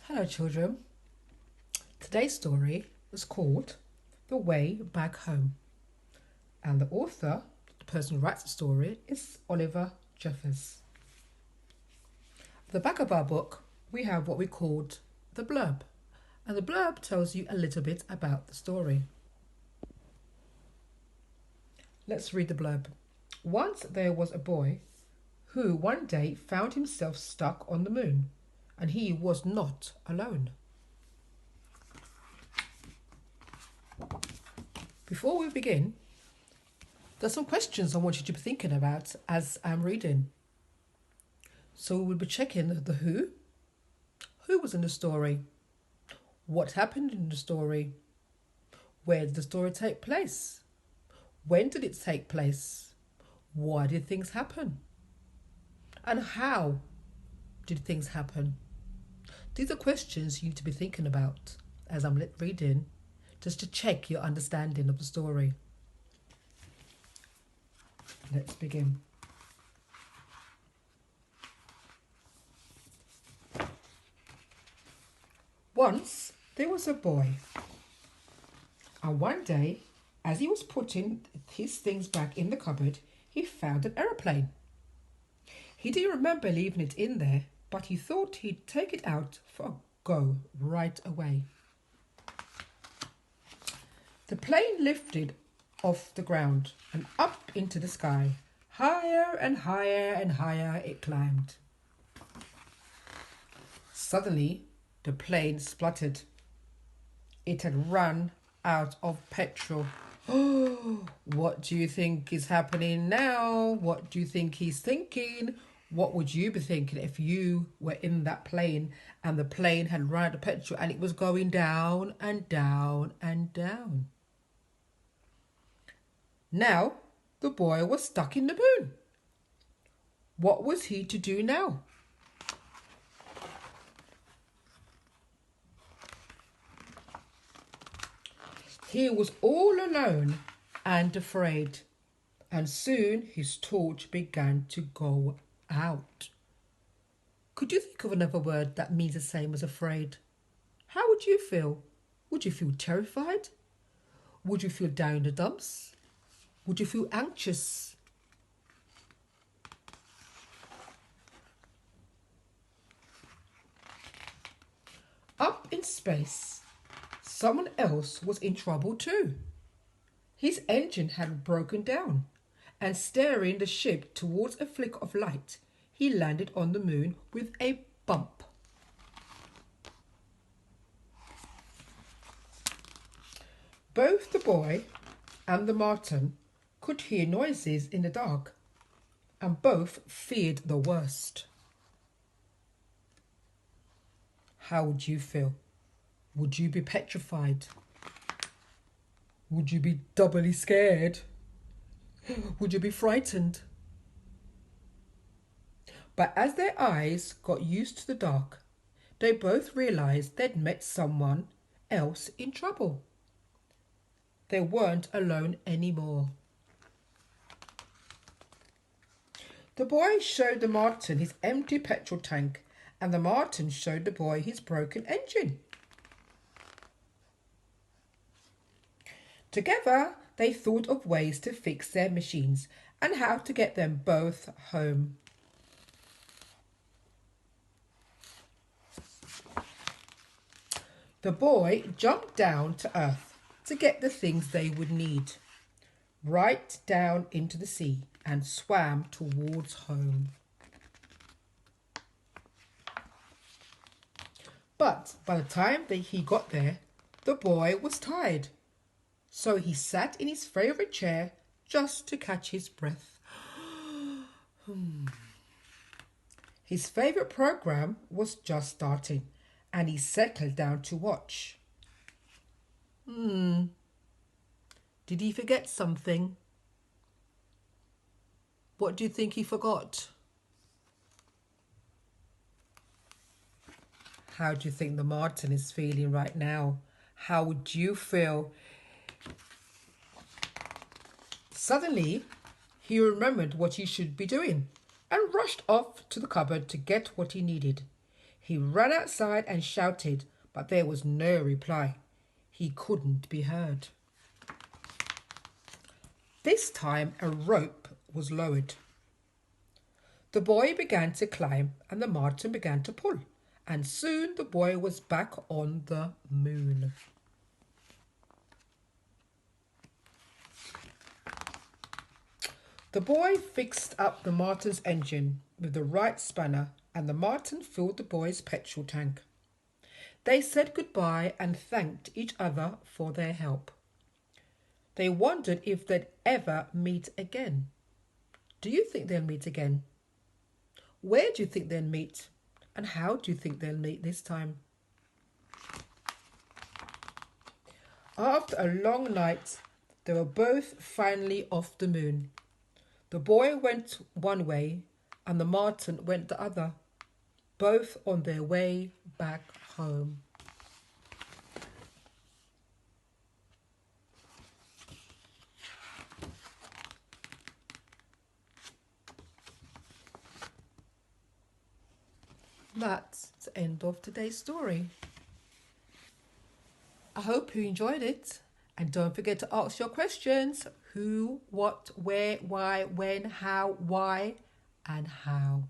Hello, children. Today's story is called The Way Back Home, and the author, the person who writes the story, is Oliver Jeffers. At the back of our book, we have what we called the blurb, and the blurb tells you a little bit about the story. Let's read the blurb. Once there was a boy who one day found himself stuck on the moon, and he was not alone. Before we begin, there's some questions I want you to be thinking about as I'm reading. So we will be checking the who was in the story, what happened in the story, where did the story take place, when did it take place, why did things happen, and how did things happen. These are questions you need to be thinking about as I'm reading, just to check your understanding of the story. Let's begin. Once there was a boy, and one day, as he was putting his things back in the cupboard, he found an aeroplane. He didn't remember leaving it in there, but he thought he'd take it out for a go right away. The plane lifted off the ground and up into the sky. Higher and higher and higher it climbed. Suddenly, the plane spluttered. It had run out of petrol. Oh, what do you think is happening now? What do you think he's thinking? What would you be thinking if you were in that plane and the plane had run out of petrol and it was going down and down and down? Now, the boy was stuck in the moon. What was he to do now? He was all alone and afraid, and soon his torch began to go out. Could you think of another word that means the same as afraid? How would you feel? Would you feel terrified? Would you feel down in the dumps? Would you feel anxious? Up in space, someone else was in trouble too. His engine had broken down, and steering the ship towards a flick of light, he landed on the moon with a bump. Both the boy and the marten could hear noises in the dark, and both feared the worst. How would you feel? Would you be petrified? Would you be doubly scared? Would you be frightened? But as their eyes got used to the dark, they both realized they'd met someone else in trouble. They weren't alone anymore. The boy showed the marten his empty petrol tank, and the marten showed the boy his broken engine. Together, they thought of ways to fix their machines and how to get them both home. The boy jumped down to earth to get the things they would need, right down into the sea, and swam towards home. But by the time that he got there, the boy was tired. So he sat in his favourite chair just to catch his breath. His favourite programme was just starting, and he settled down to watch. Did he forget something? What do you think he forgot? How do you think the marten is feeling right now? How would you feel? Suddenly, he remembered what he should be doing and rushed off to the cupboard to get what he needed. He ran outside and shouted, but there was no reply. He couldn't be heard. This time a rope was lowered. The boy began to climb and the marten began to pull, and soon the boy was back on the moon. The boy fixed up the marten's engine with the right spanner, and the marten filled the boy's petrol tank. They said goodbye and thanked each other for their help. They wondered if they'd ever meet again. Do you think they'll meet again? Where do you think they'll meet? And how do you think they'll meet this time? After a long night, they were both finally off the moon. The boy went one way and the marten went the other, both on their way back home. That's the end of today's story. I hope you enjoyed it. And don't forget to ask your questions. Who, what, where, why, when, how, why, and how.